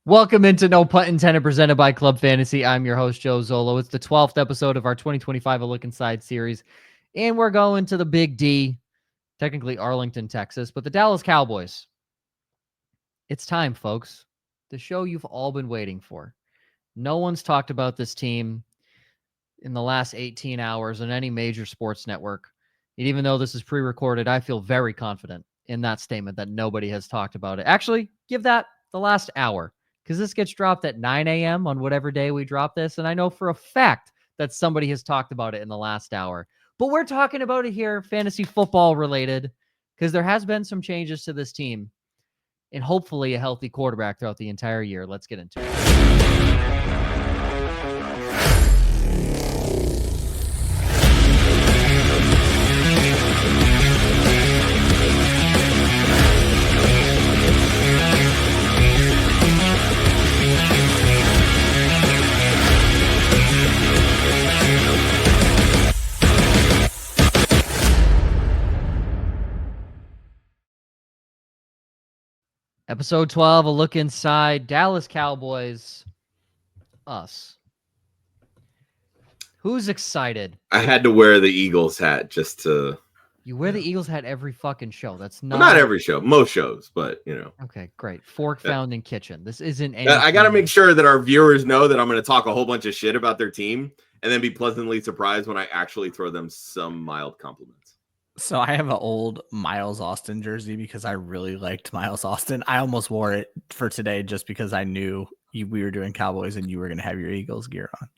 Welcome into No Pun Intended, presented by Club Fantasy. I'm your host, Joe Zollo. It's the 12th episode of our 2025 A Look Inside series, and we're going to the Big D, technically Arlington, Texas, but the Dallas Cowboys. It's time, folks. The show you've all been waiting for. No one's talked about this team in the last 18 hours on any major sports network. And even though this is pre-recorded, I feel very confident in that statement that nobody has talked about it. Actually, give that the last hour, because this gets dropped at 9 a.m. on whatever day we drop this, and I know for a fact that somebody has talked about it in the last hour. But we're talking about it here, fantasy football related, because there has been some changes to this team, and hopefully a healthy quarterback throughout the entire year. Let's get into it. Episode 12, a look inside Dallas Cowboys, us. Who's excited? I had to wear the Eagles hat just to... You wear the Eagles hat every fucking show. That's not... Well, not every show, most shows, but, you know. Okay, great. Fork found in kitchen. This isn't anything... I got to make sure that our viewers know that I'm going to talk a whole bunch of shit about their team and then be pleasantly surprised when I actually throw them some mild compliments. So I have an old Miles Austin jersey because I really liked Miles Austin. I almost wore it for today just because I knew we were doing Cowboys and you were going to have your Eagles gear on.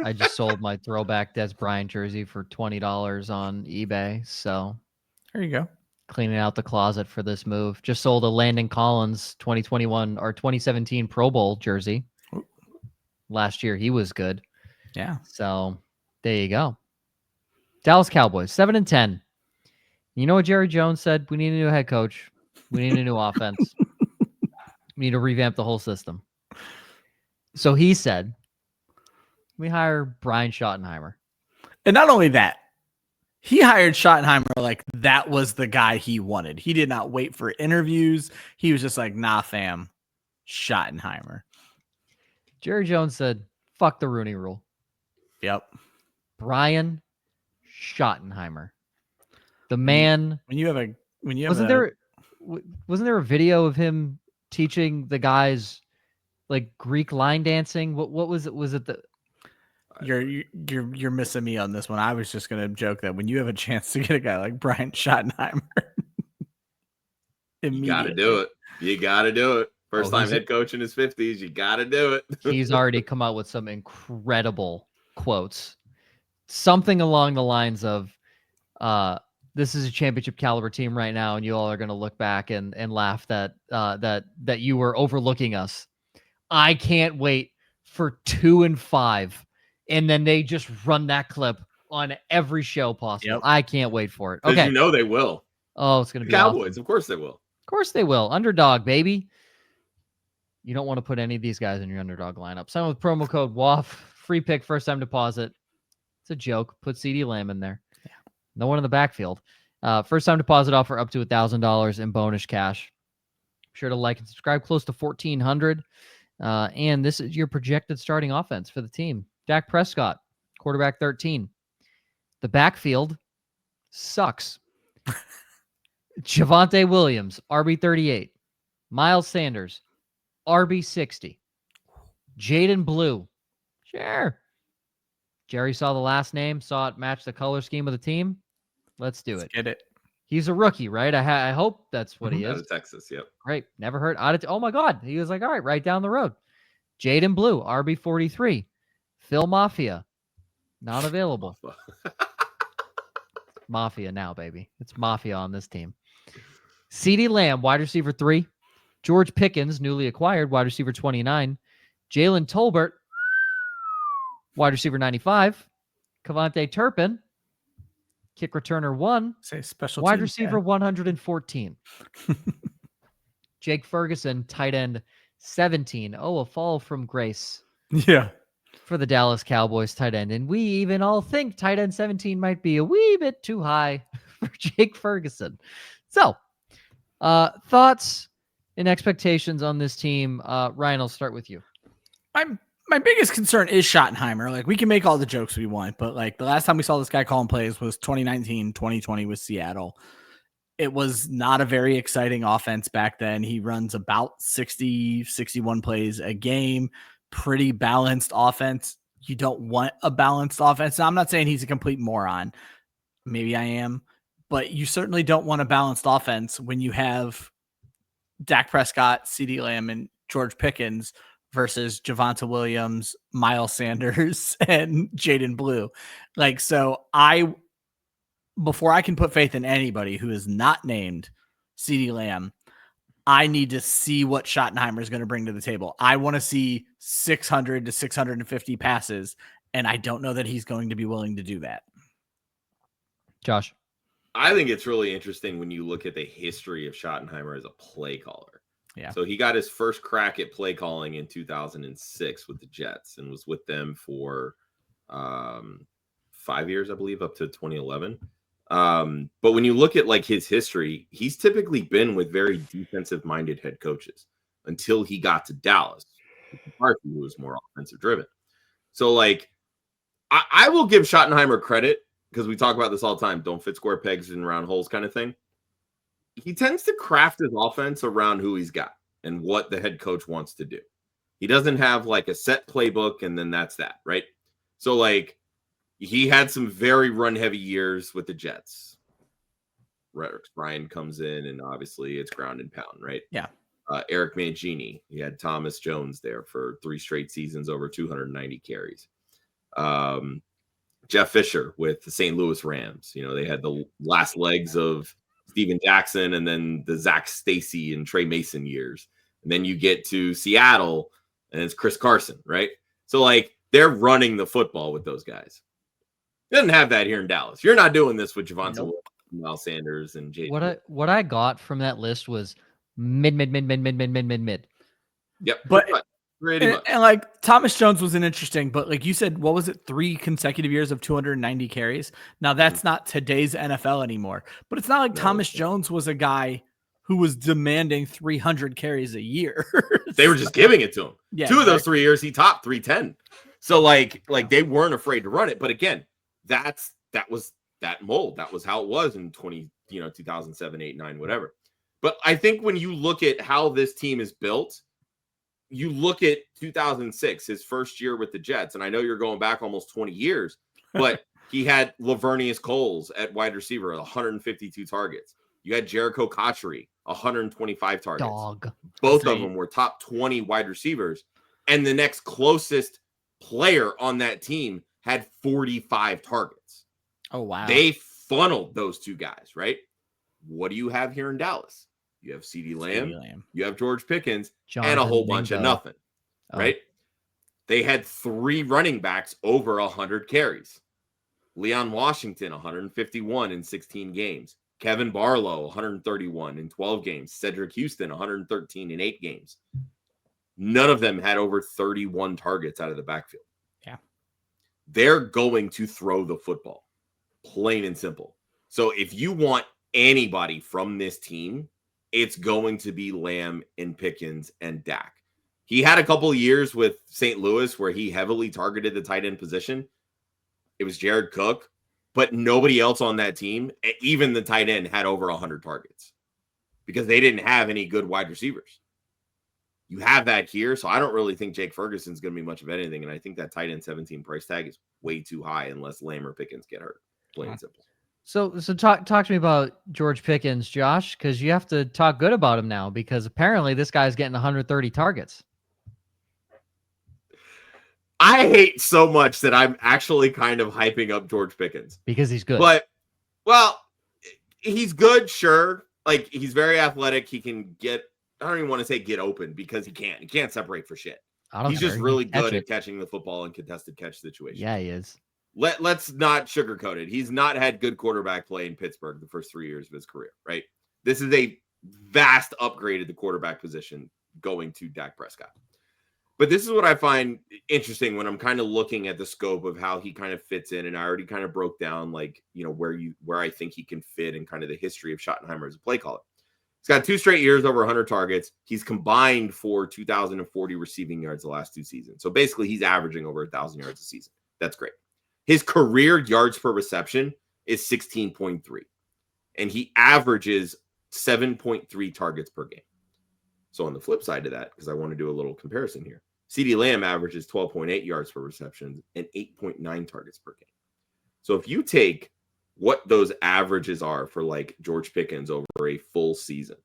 I just sold my throwback Des Bryant jersey for $20 on eBay. So there you go. Cleaning out the closet for this move. Just sold a Landon Collins 2021 or 2017 Pro Bowl jersey. Ooh. Last year, he was good. Yeah. So there you go. Dallas Cowboys, 7-10. You know what Jerry Jones said? We need a new head coach. We need a new offense. We need to revamp the whole system. So he said, we hire Brian Schottenheimer. And not only that, he hired Schottenheimer like that was the guy he wanted. He did not wait for interviews. He was just like, nah, fam, Schottenheimer. Jerry Jones said, fuck the Rooney Rule. Yep. Brian Schottenheimer. The man. Wasn't there a video of him teaching the guys like Greek line dancing? What was it? Was it the? You're missing me on this one. I was just gonna joke that when you have a chance to get a guy like Brian Schottenheimer, you gotta do it. You gotta do it. First time head coach in his 50s. You gotta do it. He's already come out with some incredible quotes. Something along the lines of, this is a championship caliber team right now, and you all are going to look back and laugh that you were overlooking us. I can't wait for 2-5, and then they just run that clip on every show possible. Yep. I can't wait for it. Okay, you know they will. Oh, it's going to be Cowboys. awesome. Of course they will. Of course they will. Underdog, baby. You don't want to put any of these guys in your underdog lineup. Sign with promo code WAF. Free pick, first time deposit. It's a joke. Put CeeDee Lamb in there. No one in the backfield. First time deposit offer up to $1,000 in bonus cash. Be sure to like and subscribe. Close to 1,400. And this is your projected starting offense for the team. Dak Prescott, quarterback 13. The backfield sucks. Javonte Williams, RB 38. Miles Sanders, RB 60. Jaden Blue, sure. Jerry saw the last name, saw it match the color scheme of the team. Let's do it. Get it. He's a rookie, right? I hope that's what he is. Out of Texas, yep. Great. Never heard. Oh, my God. He was like, all right down the road. Jaden Blue, RB 43. Phil Mafia, not available. Mafia now, baby. It's Mafia on this team. CeeDee Lamb, wide receiver 3. George Pickens, newly acquired, wide receiver 29. Jalen Tolbert, wide receiver 95. Kavontae Turpin, kick returner 1. Say special wide teams, receiver 114. Jake Ferguson, tight end 17. Oh, a fall from grace. Yeah. For the Dallas Cowboys tight end. And we even all think tight end 17 might be a wee bit too high for Jake Ferguson. So, thoughts and expectations on this team. Ryan, I'll start with you. My biggest concern is Schottenheimer. Like, we can make all the jokes we want, but like the last time we saw this guy calling plays was 2019, 2020 with Seattle. It was not a very exciting offense back then. He runs about 60, 61 plays a game, pretty balanced offense. You don't want a balanced offense. Now, I'm not saying he's a complete moron. Maybe I am, but you certainly don't want a balanced offense when you have Dak Prescott, CeeDee Lamb, and George Pickens versus Javonte Williams, Miles Sanders, and Jaden Blue. Like, so before I can put faith in anybody who is not named CeeDee Lamb, I need to see what Schottenheimer is going to bring to the table. I want to see 600 to 650 passes, and I don't know that he's going to be willing to do that. Josh. I think it's really interesting when you look at the history of Schottenheimer as a play caller. Yeah. So he got his first crack at play calling in 2006 with the Jets and was with them for 5 years, I believe, up to 2011. But when you look at like his history, he's typically been with very defensive minded head coaches until he got to Dallas, who was more offensive driven. So like, I will give Schottenheimer credit because we talk about this all the time. Don't fit square pegs in round holes kind of thing. He tends to craft his offense around who he's got and what the head coach wants to do. He doesn't have like a set playbook and then that's that, right? So like, he had some very run-heavy years with the Jets. Rex Ryan comes in, and obviously it's ground and pound, right? Yeah. Eric Mangini. He had Thomas Jones there for 3 straight seasons, over 290 carries. Jeff Fisher with the St. Louis Rams. You know, they had the last legs of Steven Jackson and then the Zach Stacy and Trey Mason years. And then you get to Seattle, and it's Chris Carson, right? So, like, they're running the football with those guys. Doesn't have that here in Dallas. You're not doing this with Javonte Williams, Miles Sanders, and Jaden. What I got from that list was mid. Yep, but pretty much. And like Thomas Jones was an interesting, but like you said, what was it? 3 consecutive years of 290 carries. Now that's not today's NFL anymore, but it's not like Thomas Jones was a guy who was demanding 300 carries a year. They were just giving it to him. Yeah, 2 of those 3 years, he topped 310. So like they weren't afraid to run it. But again, that was that mold. That was how it was in 2007, 8, 9, whatever. But I think when you look at how this team is built, you look at 2006, his first year with the Jets, and I know you're going back almost 20 years, but he had Lavernius Coles at wide receiver, 152 targets. You had Jericho Cotchery, 125 targets. Both of them were top 20 wide receivers. And the next closest player on that team had 45 targets. Oh, wow. They funneled those 2 guys, right? What do you have here in Dallas? You have CeeDee Lamb, you have George Pickens, and a whole bunch of nothing, right? They had 3 running backs over 100 carries. Leon Washington, 151 in 16 games. Kevin Barlow, 131 in 12 games. Cedric Houston, 113 in 8 games. None of them had over 31 targets out of the backfield. Yeah. They're going to throw the football, plain and simple. So if you want anybody from this team, it's going to be Lamb and Pickens and Dak. He had a couple of years with St. Louis where he heavily targeted the tight end position. It was Jared Cook, but nobody else on that team, even the tight end, had over 100 targets because they didn't have any good wide receivers. You have that here, so I don't really think Jake Ferguson's going to be much of anything, and I think that tight end 17 price tag is way too high unless Lamb or Pickens get hurt. Plain and simple. So talk to me about George Pickens, Josh, because you have to talk good about him now because apparently this guy's getting 130 targets. I hate so much that I'm actually kind of hyping up George Pickens. Because he's good. But, well, he's good, sure. Like, he's very athletic. He can get, I don't even want to say get open because he can't. He can't separate for shit. He's just really good at catching the football in contested catch situations. Yeah, he is. Let's not sugarcoat it. He's not had good quarterback play in Pittsburgh the first 3 years of his career, right? This is a vast upgrade at the quarterback position going to Dak Prescott. But this is what I find interesting when I'm kind of looking at the scope of how he kind of fits in. And I already kind of broke down, like, you know, where I think he can fit and kind of the history of Schottenheimer as a play caller. He's got 2 straight years over 100 targets. He's combined for 2,040 receiving yards the last 2 seasons. So basically, he's averaging over 1,000 yards a season. That's great. His career yards per reception is 16.3. And he averages 7.3 targets per game. So on the flip side of that, because I want to do a little comparison here, CeeDee Lamb averages 12.8 yards per reception and 8.9 targets per game. So if you take what those averages are for like George Pickens over a full season,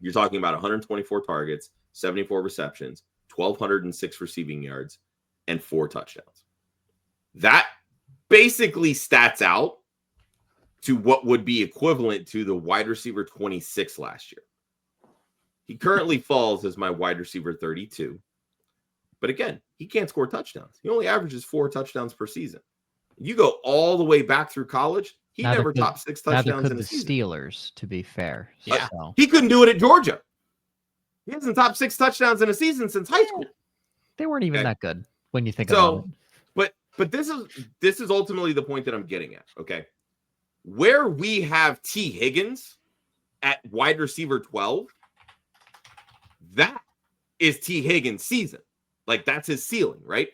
you're talking about 124 targets, 74 receptions, 1,206 receiving yards, and 4 touchdowns. That basically stats out to what would be equivalent to the wide receiver 26 last year. He currently falls as my wide receiver 32. But again, he can't score touchdowns. He only averages 4 touchdowns per season. You go all the way back through college, he never topped 6 touchdowns in a season. Steelers, to be fair. Yeah. So. He couldn't do it at Georgia. He hasn't topped 6 touchdowns in a season since high school. They weren't even that good when you think about it. But this is ultimately the point that I'm getting at, okay? Where we have T. Higgins at wide receiver 12, that is T. Higgins' season. Like, that's his ceiling, right?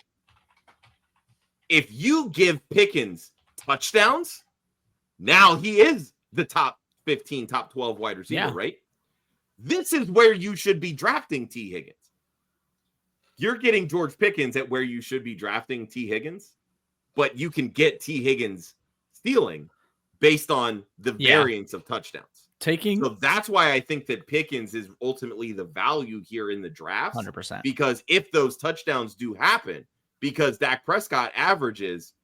If you give Pickens touchdowns, now he is the top 15, top 12 wide receiver, right? This is where you should be drafting T. Higgins. You're getting George Pickens at where you should be drafting T. Higgins, but you can get T. Higgins' ceiling based on the variance of touchdowns. So that's why I think that Pickens is ultimately the value here in the draft. 100%. Because if those touchdowns do happen, because Dak Prescott averages,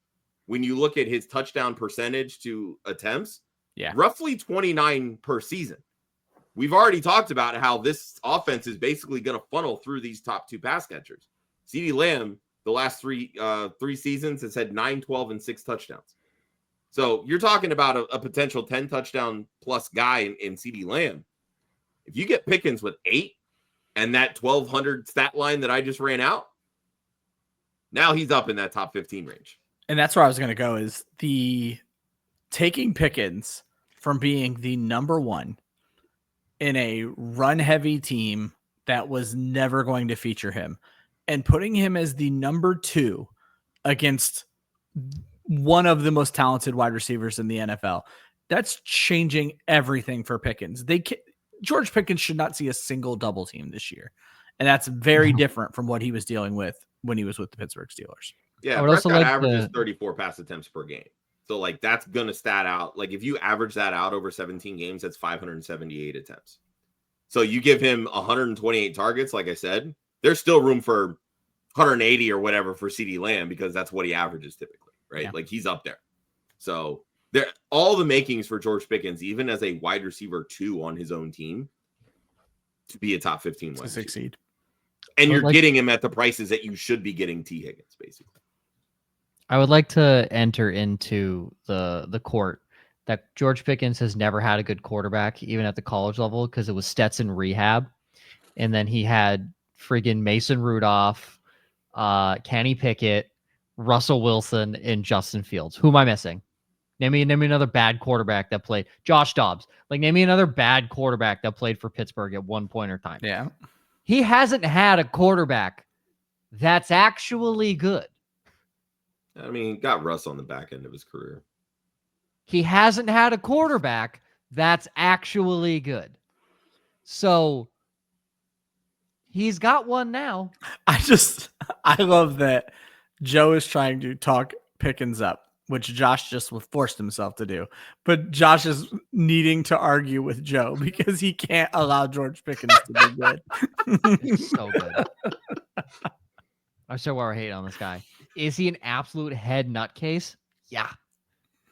when you look at his touchdown percentage to attempts, roughly 29 per season. We've already talked about how this offense is basically going to funnel through these top 2 pass catchers. CeeDee Lamb, the last three seasons, has had 9, 12, and 6 touchdowns. So you're talking about a potential 10 touchdown plus guy in CeeDee Lamb. If you get Pickens with 8 and that 1,200 stat line that I just ran out, now he's up in that top 15 range. And that's where I was going to go, is the taking Pickens from being the number 1 in a run-heavy team that was never going to feature him and putting him as the number 2 against one of the most talented wide receivers in the NFL. That's changing everything for Pickens. George Pickens should not see a single double team this year. And that's very different from what he was dealing with when he was with the Pittsburgh Steelers. Yeah, Prescott averages 34 pass attempts per game. So, like, that's going to stat out. Like, if you average that out over 17 games, that's 578 attempts. So you give him 128 targets, like I said, there's still room for 180 or whatever for CeeDee Lamb because that's what he averages typically, right? Yeah. Like, he's up there. So there, all the makings for George Pickens, even as a wide receiver 2 on his own team, to be a top 15 wide to succeed. And you're getting him at the prices that you should be getting T. Higgins, basically. I would like to enter into the court that George Pickens has never had a good quarterback, even at the college level, because it was Stetson rehab. And then he had friggin' Mason Rudolph, Kenny Pickett, Russell Wilson, and Justin Fields. Who am I missing? Name me another bad quarterback that played. Josh Dobbs. Like, name me another bad quarterback that played for Pittsburgh at one point or time. Yeah. He hasn't had a quarterback that's actually good. I mean, he got Russ on the back end of his career. He hasn't had a quarterback that's actually good. So he's got one now. I love that Joe is trying to talk Pickens up, which Josh just forced himself to do. But Josh is needing to argue with Joe because he can't allow George Pickens to be good. He's so good. I'm so worried hate on this guy. Is he an absolute head nutcase? Yeah.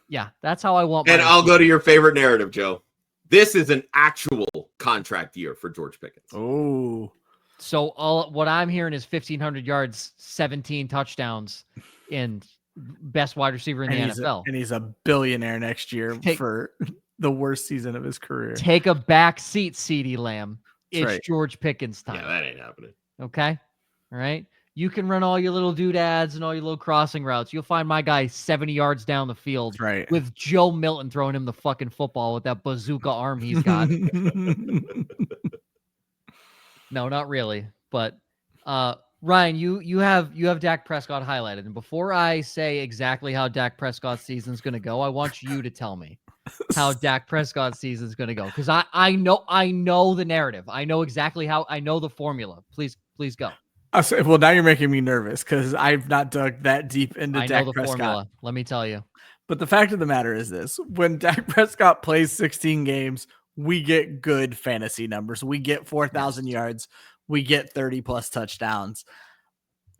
Yeah, that's how I want my And I'll go to your favorite narrative, Joe. This is an actual contract year for George Pickens. Oh. So what I'm hearing is 1,500 yards, 17 touchdowns, and best wide receiver in the NFL. And he's a billionaire next year for the worst season of his career. Take a back seat, CeeDee Lamb. That's it's right. George Pickens time. Yeah, that ain't happening. Okay? All right? You can run all your little doodads and all your little crossing routes. You'll find my guy 70 yards down the field with Joe Milton throwing him the fucking football with that bazooka arm he's got. No, not really. But Ryan, you have Dak Prescott highlighted. And before I say exactly how Dak Prescott's season's going to go, I want you to tell me how Dak Prescott's season's going to go. Because I know the narrative. I know exactly how. I know the formula. Please go. Well, now you're making me nervous because I've not dug that deep into Dak Prescott. Formula. Let me tell you. But the fact of the matter is this: when Dak Prescott plays 16 games, we get good fantasy numbers. We get 4,000 yards. We get 30 plus touchdowns.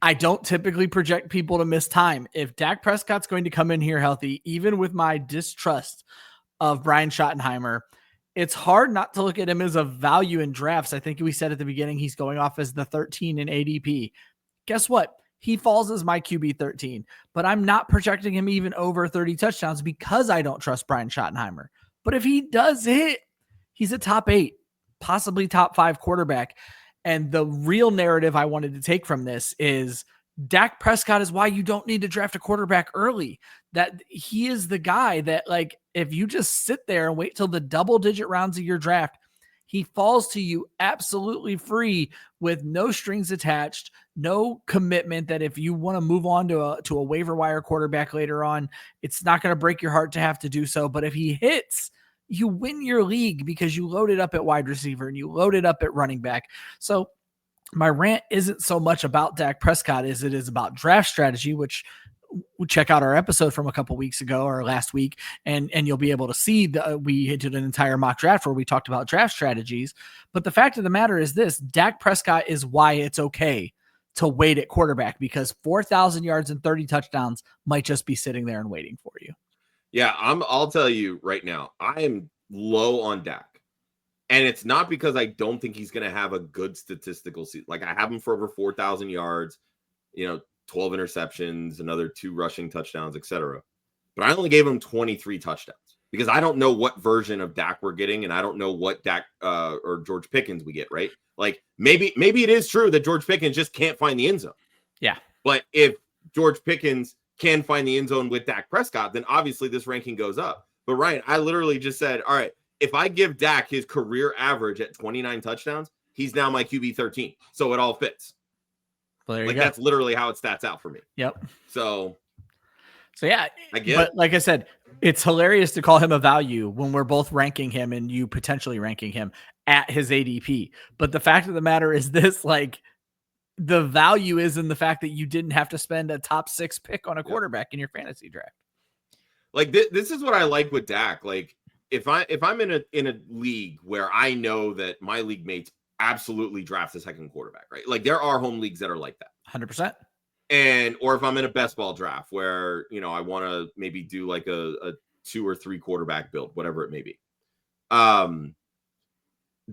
I don't typically project people to miss time. If Dak Prescott's going to come in here healthy, even with my distrust of Brian Schottenheimer, it's hard not to look at him as a value in drafts. I think we said at the beginning he's going off as the 13 in ADP. Guess what? He falls as my QB 13, but I'm not projecting him even over 30 touchdowns because I don't trust Brian Schottenheimer. But if he does hit, he's a top 8, possibly top 5 quarterback. And the real narrative I wanted to take from this is Dak Prescott is why you don't need to draft a quarterback early. That he is the guy that, like, if you just sit there and wait till the double-digit rounds of your draft, he falls to you absolutely free with no strings attached, no commitment that if you want to move on to a waiver wire quarterback later on, it's not going to break your heart to have to do so. But if he hits, you win your league because you loaded up at wide receiver and you loaded up at running back. So my rant isn't so much about Dak Prescott as it is about draft strategy, which check out our episode from a couple weeks ago or last week, and you'll be able to see we did an entire mock draft where we talked about draft strategies. But the fact of the matter is this: Dak Prescott is why it's okay to wait at quarterback, because 4,000 yards and 30 touchdowns might just be sitting there and waiting for you. Yeah, I'll tell you right now, I am low on Dak. And it's not because I don't think he's going to have a good statistical season. Like, I have him for over 4,000 yards, 12 interceptions, another 2 rushing touchdowns, etc. But I only gave him 23 touchdowns because I don't know what version of Dak we're getting, and I don't know what Dak or George Pickens we get, right? Like, maybe it is true that George Pickens just can't find the end zone. Yeah. But if George Pickens can find the end zone with Dak Prescott, then obviously this ranking goes up. But Ryan, I literally just said, all right, if I give Dak his career average at 29 touchdowns, he's now my QB 13. So it all fits. Well, there you go. That's literally how it stats out for me. Yep. So yeah, I get but like I said, it's hilarious to call him a value when we're both ranking him and you potentially ranking him at his ADP. But the fact of the matter is this, like, the value is in the fact that you didn't have to spend a top 6 pick on a quarterback in your fantasy draft. Like, this is what I like with Dak. Like, if I'm in a league where I know that my league mates absolutely draft the second quarterback, right? Like, there are home leagues that are like that. 100%. Or if I'm in a best ball draft where, I want to maybe do like a 2 or 3 quarterback build, whatever it may be.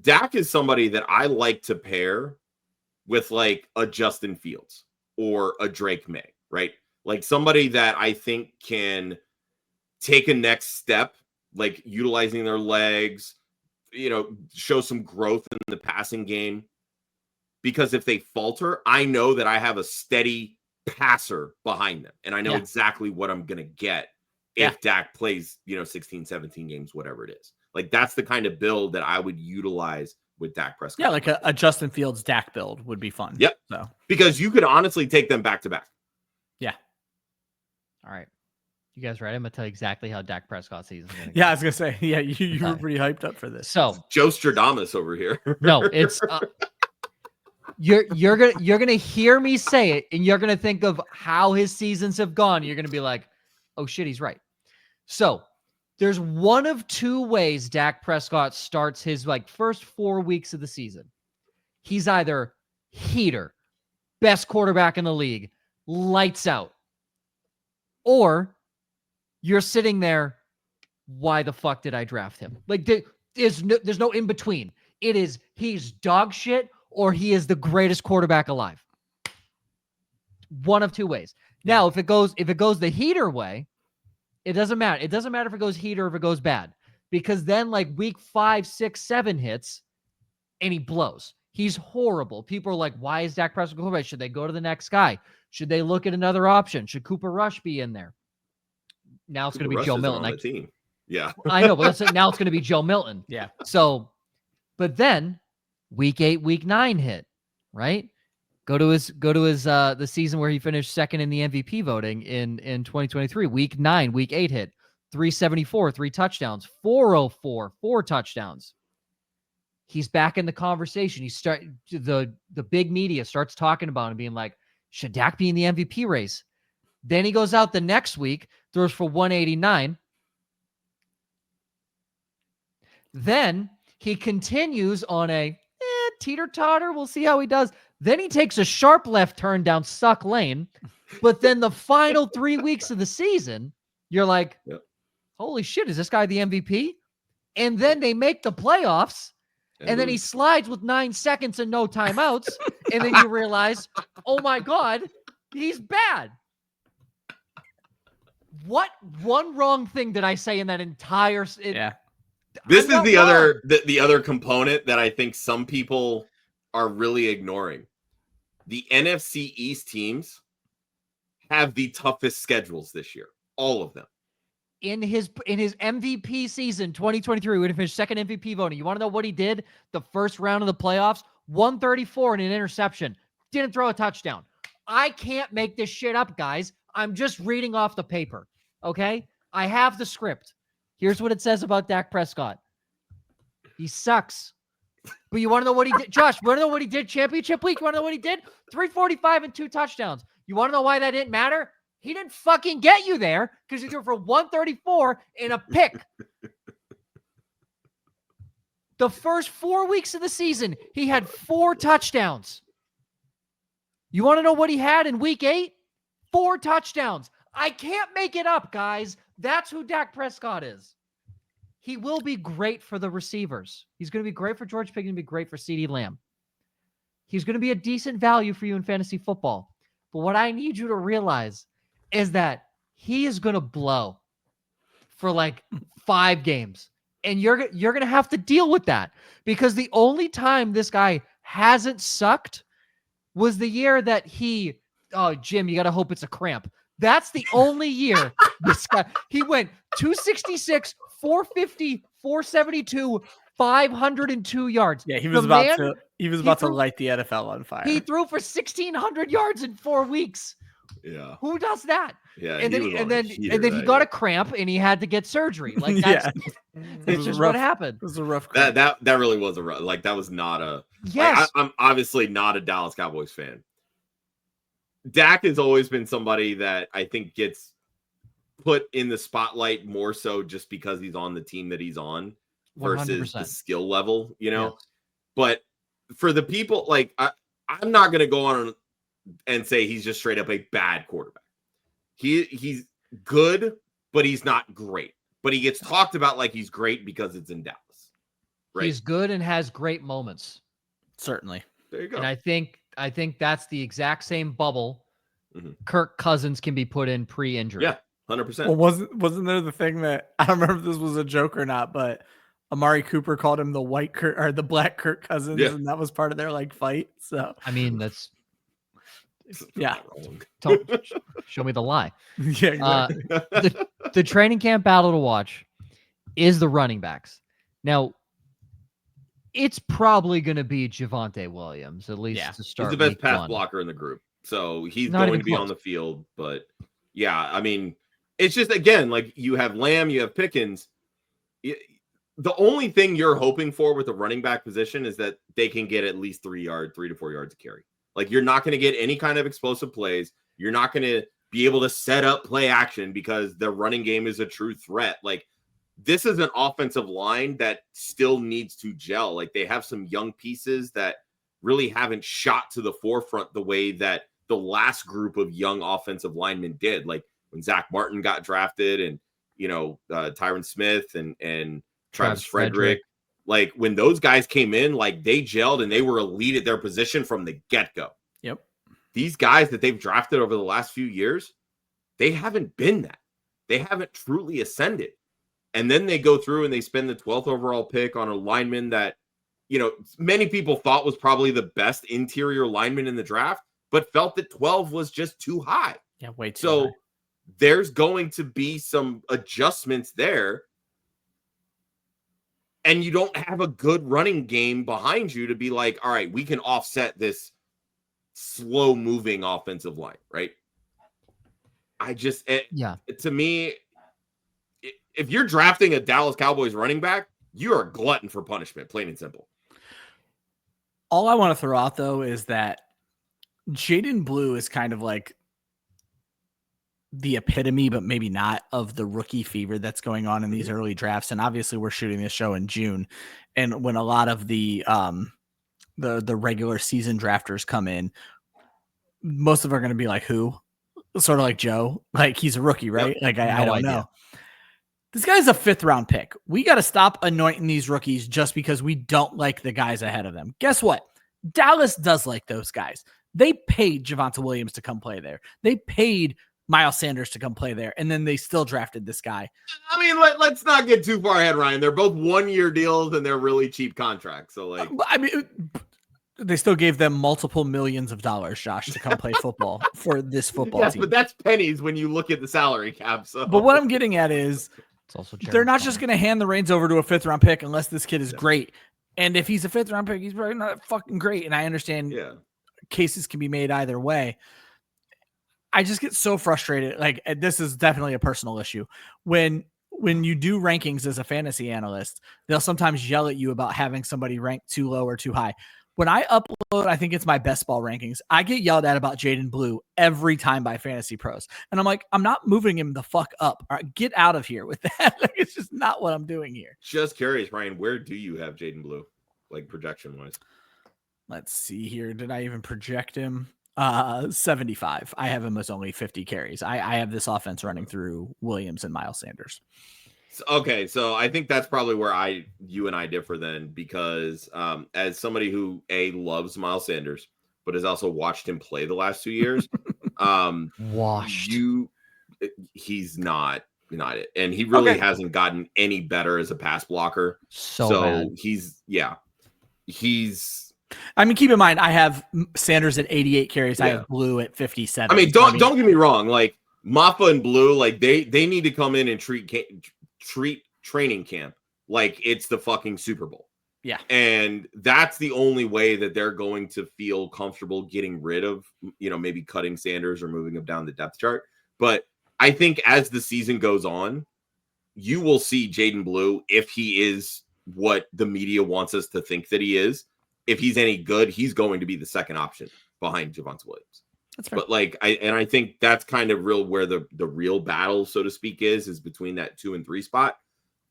Dak is somebody that I like to pair with like a Justin Fields or a Drake May, right? Like somebody that I think can take a next step, like utilizing their legs, show some growth in the passing game. Because if they falter, I know that I have a steady passer behind them. And I know exactly what I'm going to get if Dak plays, 16, 17 games, whatever it is. Like, that's the kind of build that I would utilize with Dak Prescott. Yeah, like a Justin Fields Dak build would be fun. Yep. So because you could honestly take them back to back. Yeah. All right. You guys ready? I'm going to tell you exactly how Dak Prescott season is going to go. Yeah, I was going to say, you were pretty hyped up for this. So Joe Stradamus over here. No, it's you're gonna hear me say it, and you're gonna think of how his seasons have gone. You're gonna be like, oh shit, he's right. So there's one of 2 ways Dak Prescott starts his first 4 weeks of the season. He's either heater, best quarterback in the league, lights out, or you're sitting there, why the fuck did I draft him? Like, there's no in between. It is, he's dog shit or he is the greatest quarterback alive. One of 2 ways. Now, if it goes the heater way, it doesn't matter. It doesn't matter if it goes heater or if it goes bad, because then week 5, 6, 7 hits and he blows. He's horrible. People are like, why is Dak Prescott quarterback? Should they go to the next guy? Should they look at another option? Should Cooper Rush be in there? Now it's going to be Joe Milton on the team. Yeah. I know, but now it's going to be Joe Milton. Yeah. So, but then week 8, week 9 hit, right? Go to his the season where he finished second in the MVP voting in 2023. Week 9, week 8 hit. 374, 3 touchdowns, 404, 4 touchdowns. He's back in the conversation. The big media starts talking about him, being like, should Dak be in the MVP race? Then he goes out the next week, throws for 189. Then he continues on a teeter-totter. We'll see how he does. Then he takes a sharp left turn down Suck Lane. But then the final 3 weeks of the season, you're like, holy shit, is this guy the MVP? And then they make the playoffs, and then he slides with 9 seconds and no timeouts. And then you realize, oh my God, he's bad. What one wrong thing did I say in that entire? This is the other component that I think some people are really ignoring. The NFC East teams have the toughest schedules this year, all of them. In his MVP season 2023, when he finished second MVP voting, you want to know what he did? The first round of the playoffs, 134 and an interception, didn't throw a touchdown. I can't make this shit up, guys. I'm just reading off the paper. Okay, I have the script. Here's what it says about Dak Prescott. He sucks. But you want to know what he did? Josh, you want to know what he did championship week? You want to know what he did? 345 and 2 touchdowns. You want to know why that didn't matter? He didn't fucking get you there because he threw for 134 and a pick. The first 4 weeks of the season, he had 4 touchdowns. You want to know what he had in week 8? 4 touchdowns. I can't make it up, guys. That's who Dak Prescott is. He will be great for the receivers. He's going to be great for George Pickens, be great for CeeDee Lamb. He's going to be a decent value for you in fantasy football. But what I need you to realize is that he is going to blow for like 5 games. And you're going to have to deal with that, because the only time this guy hasn't sucked was the year that Jim, you got to hope it's a cramp. That's the only year this guy, he went 266, 450, 472, 502 yards. Yeah, he was about to light the NFL on fire. He threw for 1,600 yards in 4 weeks. Yeah. Who does that? Yeah. And then he got a cramp and he had to get surgery. Like that's just what happened. It was a rough cramp. That really was a rough, like that was not a yes. I'm obviously not a Dallas Cowboys fan. Dak has always been somebody that I think gets put in the spotlight more so just because he's on the team that he's on versus 100%. the skill level, you know. Yes. But for the people, like I'm not going to go on and say he's just straight up a bad quarterback. He's good, but he's not great. But he gets talked about like he's great because it's in Dallas. Right? He's good and has great moments. Certainly. There you go. And I think that's the exact same bubble Kirk Cousins can be put in pre-injury. Yeah, 100%. Well, wasn't there the thing that, I don't remember if this was a joke or not, but Amari Cooper called him the white Kirk or the black Kirk Cousins, and that was part of their like fight. So I mean, that's wrong. Don't show me the lie. Yeah, exactly. The training camp battle to watch is the running backs. Now, it's probably going to be Javonte Williams, at least to start. He's the best pass 1. blocker in the group. So he's Not going to be close. on the field. But yeah, I mean, it's just, again, like you have Lamb, you have Pickens. The only thing you're hoping for with the running back position is that they can get at least 3 to 4 yards of carry. Like you're not going to get any kind of explosive plays. You're not going to be able to set up play action because the running game is a true threat. Like this is an offensive line that still needs to gel. Like they have some young pieces that really haven't shot to the forefront the way that the last group of young offensive linemen did. Like when Zach Martin got drafted and, Tyron Smith and Travis Frederick. Like when those guys came in, like they gelled and they were elite at their position from the get-go. Yep. These guys that they've drafted over the last few years, they haven't been that. They haven't truly ascended. And then they go through and they spend the 12th overall pick on a lineman that many people thought was probably the best interior lineman in the draft, but felt that 12 was just too high. Yeah, way too So high. there's going to be some adjustments there. And you don't have a good running game behind you to be like, all right, we can offset this slow moving offensive line, right? To me, if you're drafting a Dallas Cowboys running back, you're a glutton for punishment, plain and simple. All I want to throw out, though, is that Jaden Blue is kind of like the epitome, but maybe not, of the rookie fever that's going on in these early drafts. And obviously we're shooting this show in June. And when a lot of the regular season drafters come in, most of them are going to be like, who? Sort of like Joe, like he's a rookie, right? Yep. Like I don't know. This guy's a 5th round pick. We got to stop anointing these rookies just because we don't like the guys ahead of them. Guess what? Dallas does like those guys. They paid Javonte Williams to come play there. They paid Miles Sanders to come play there, and then they still drafted this guy. I mean, let's not get too far ahead, Ryan. They're both 1-year deals, and they're really cheap contracts. So, like, I mean, they still gave them multiple millions of dollars, Josh, to come play football for this football team. But that's pennies when you look at the salary cap. So, but what I'm getting at is, it's also they're not just going to hand the reins over to a 5th round pick unless this kid is great. And if he's a 5th round pick, he's probably not fucking great. And I understand cases can be made either way. I just get so frustrated. Like, this is definitely a personal issue. When you do rankings as a fantasy analyst, they'll sometimes yell at you about having somebody ranked too low or too high. When I upload, I think it's my best ball rankings, I get yelled at about Jaden Blue every time by Fantasy Pros. And I'm like, I'm not moving him the fuck up. All right, get out of here with that. Like, it's just not what I'm doing here. Just curious, Ryan, where do you have Jaden Blue, like projection wise? Let's see here. Did I even project him? 75. I have him as only 50 carries. I have this offense running through Williams and Miles Sanders. Okay, so I think that's probably where you and I differ then, because as somebody who loves Miles Sanders, but has also watched him play the last 2 years, he's not it, and he really hasn't gotten any better as a pass blocker. So bad. he's. I mean, keep in mind, I have Sanders at 88 carries. I have Blue at 57. I mean, don't get me wrong. Like, Maffa and Blue, like they need to come in and treat training camp like it's the fucking Super Bowl. Yeah. And that's the only way that they're going to feel comfortable getting rid of, maybe cutting Sanders or moving him down the depth chart. But I think as the season goes on, you will see Jaden Blue, if he is what the media wants us to think that he is. If he's any good, he's going to be the second option behind Javonte Williams. That's fair. But I think that's kind of where the real battle, so to speak, is between that 2 and 3 spot.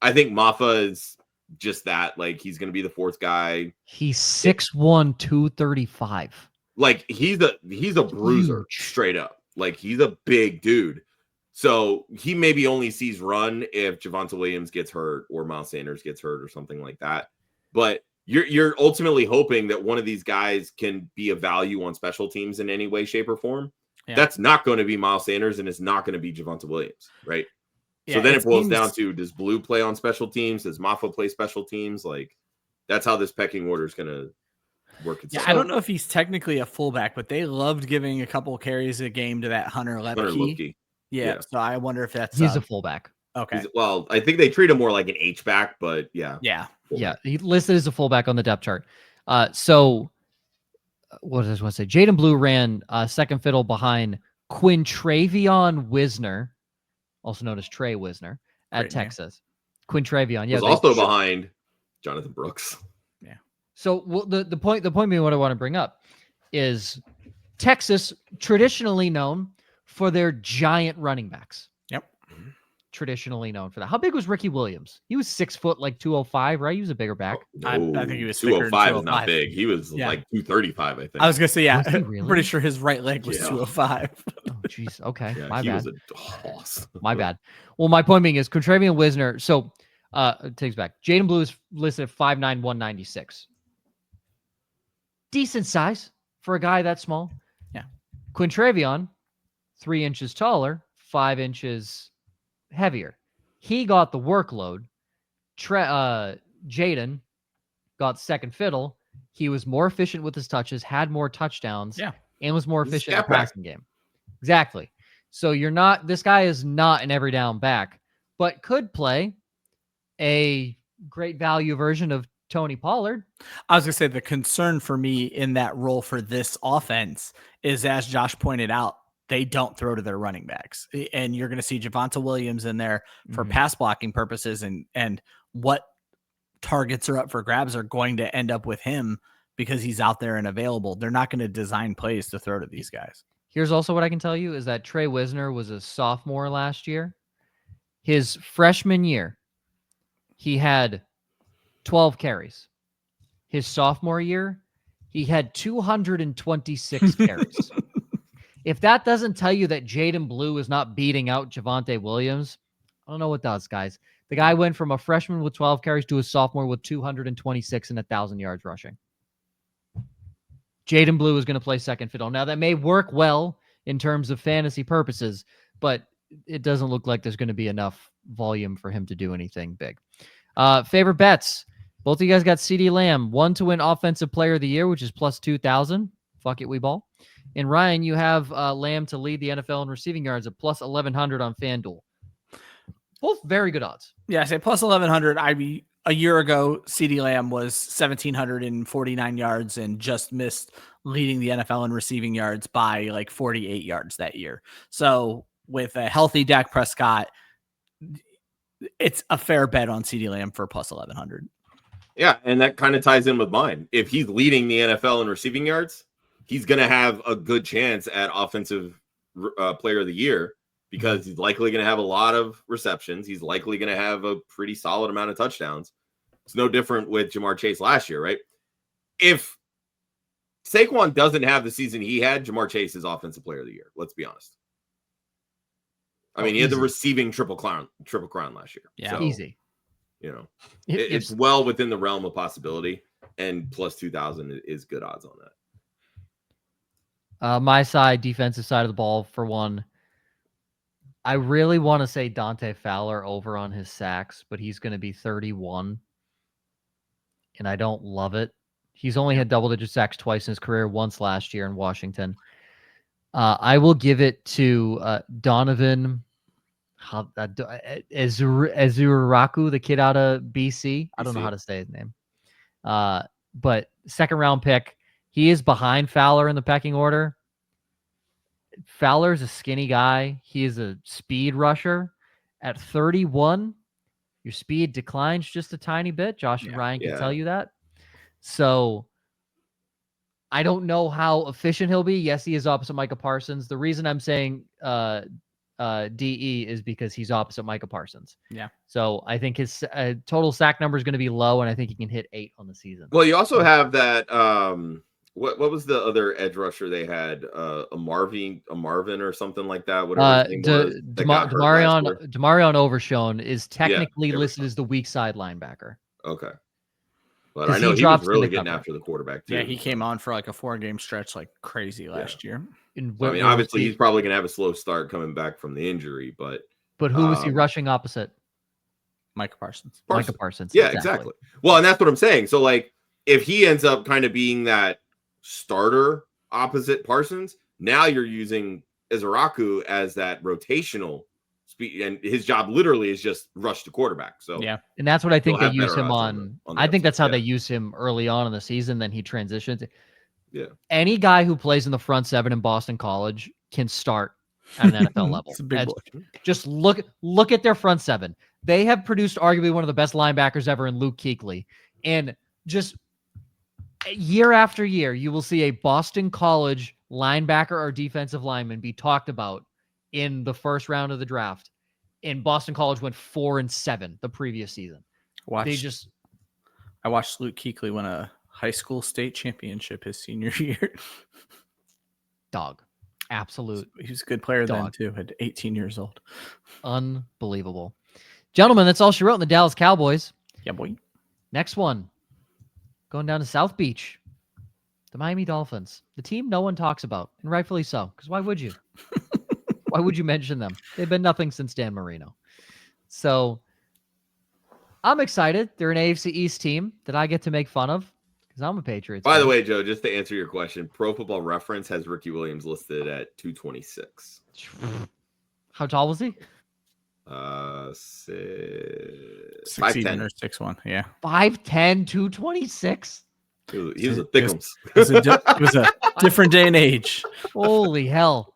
I think Maffa is just that. Like, he's going to be the 4th guy. He's 6'1", 235. Like, he's a bruiser straight up. Like, he's a big dude. So he maybe only sees run if Javonte Williams gets hurt or Miles Sanders gets hurt or something like that. But you're ultimately hoping that one of these guys can be a value on special teams in any way, shape, or form. Yeah. That's not going to be Miles Sanders, and it's not going to be Javonte Williams, right? Yeah, so then it boils down to, does Blue play on special teams? Does Maffa play special teams? Like, that's how this pecking order is going to work itself. Yeah, I don't know if he's technically a fullback, but they loved giving a couple carries a game to that Hunter Lepke. Yeah, so I wonder if that's... He's a fullback. Okay. I think they treat him more like an H-back, but yeah. Yeah. Yeah, he listed as a fullback on the depth chart. So what does I want to say? Jaden Blue ran second fiddle behind Quintravion Wisner, also known as Trey Wisner, at Texas. Quintravion, was also behind Jonathan Brooks. Yeah. So the point being, what I want to bring up is Texas, traditionally known for their giant running backs. Yep. Traditionally known for that. How big was Ricky Williams? He was 6 foot, like 205, right? He was a bigger back. I think he was 205 is not big. He was like 235, I think. I was gonna say, Really? I'm pretty sure his right leg was 205. Oh, jeez. Okay, yeah, my he bad. Was a hoss. My bad. Well, my point being is Quintravion Wisner. So it takes back. Jaden Blue is listed at 5'9", 196. Decent size for a guy that small. Yeah. Quintravion, 3 inches taller, 5 inches heavier. He got the workload. Jaden got second fiddle, he was more efficient with his touches, had more touchdowns, and was more He's a efficient in the scat back. passing game. Exactly. So this guy is not an every down back, but could play a great value version of Tony Pollard. I was going to say the concern for me in that role for this offense is, as Josh pointed out, they don't throw to their running backs. And you're going to see Javonte Williams in there for pass blocking purposes, and what targets are up for grabs are going to end up with him because he's out there and available. They're not going to design plays to throw to these guys. Here's also what I can tell you is that Trey Wisner was a sophomore last year. His freshman year, he had 12 carries. His sophomore year, he had 226 carries. If that doesn't tell you that Jaden Blue is not beating out Javonte Williams, I don't know what does, guys. The guy went from a freshman with 12 carries to a sophomore with 226 and 1,000 yards rushing. Jaden Blue is going to play second fiddle. Now, that may work well in terms of fantasy purposes, but it doesn't look like there's going to be enough volume for him to do anything big. Favorite bets. Both of you guys got CeeDee Lamb. One to win Offensive Player of the Year, which is plus 2,000. Fuck it, we ball. And Ryan, you have Lamb to lead the NFL in receiving yards at plus 1,100 on FanDuel. Both very good odds. Yeah, I say plus 1,100. A year ago, CeeDee Lamb was 1,749 yards and just missed leading the NFL in receiving yards by like 48 yards that year. So with a healthy Dak Prescott, it's a fair bet on CeeDee Lamb for plus 1,100. Yeah, and that kind of ties in with mine. If he's leading the NFL in receiving yards, he's going to have a good chance at Offensive Player of the Year because he's likely going to have a lot of receptions. He's likely going to have a pretty solid amount of touchdowns. It's no different with Jamar Chase last year, right? If Saquon doesn't have the season he had, Jamar Chase is Offensive Player of the Year. Let's be honest. I mean, he had the receiving triple crown last year. Yeah, so, easy. You know, it's well within the realm of possibility, and plus 2,000 is good odds on that. My side, defensive side of the ball, for one, I really want to say Dante Fowler over on his sacks, but he's going to be 31, and I don't love it. He's only had double-digit sacks twice in his career, once last year in Washington. I will give it to Donovan Ezuraku, the kid out of BC. I don't know how to say his name. But second-round pick. He is behind Fowler in the pecking order. Fowler's a skinny guy. He is a speed rusher. At 31, your speed declines just a tiny bit. Josh and Ryan can tell you that. So I don't know how efficient he'll be. Yes, he is opposite Micah Parsons. The reason I'm saying DE is because he's opposite Micah Parsons. Yeah. So I think his total sack number is going to be low, and I think he can hit 8 on the season. Well, you also have that. What was the other edge rusher they had? A Marvin or something like that. Whatever his name was. Demarion Overshown is technically listed as the weak side linebacker. Okay. But I know he was really getting after the quarterback too. Yeah, he came on for like a 4-game stretch like crazy last year. I mean, obviously he's probably going to have a slow start coming back from the injury, but who was he rushing opposite? Micah Parsons. Micah Parsons. Yeah, exactly. Well, and that's what I'm saying. So like if he ends up kind of being that starter opposite Parsons, now you're using Ezuraku as that rotational speed, and his job literally is just rush the quarterback. So yeah, and that's what I think they use him on. I think that's how they use him early on in the season. Then he transitions. Yeah, any guy who plays in the front seven in Boston College can start at an NFL level. It's a big boy. Just look at their front seven. They have produced arguably one of the best linebackers ever in Luke Kuechly, and just year after year, you will see a Boston College linebacker or defensive lineman be talked about in the first round of the draft. And Boston College went 4-7 the previous season. I watched Luke Kuechly win a high school state championship his senior year. Dog. Absolute. He was a good player then too, at 18 years old. Unbelievable. Gentlemen, that's all she wrote in the Dallas Cowboys. Yeah, boy. Next one. Going down to South Beach. The Miami Dolphins. The team no one talks about, and rightfully so, because why would you? Why would you mention them? They've been nothing since Dan Marino. So I'm excited. They're an AFC East team that I get to make fun of because I'm a Patriots By fan. the way, Joe, just to answer your question, Pro Football Reference has Ricky Williams listed at 226. How tall was he? 5'10" or 6'1". Yeah. 5'10", 226. He was a thickums. It was a different day and age. Holy hell.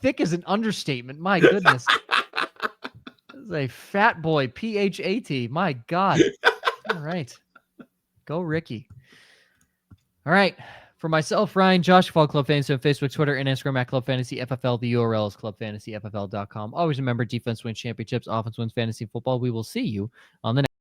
Thick is an understatement. My goodness. This is a fat boy, PHAT. My God. All right. Go, Ricky. All right. For myself, Ryan, Josh, follow Club Fantasy on Facebook, Twitter, and Instagram at Club Fantasy FFL. The URL is clubfantasyffl.com. Always remember, defense wins championships, offense wins fantasy football. We will see you on the next.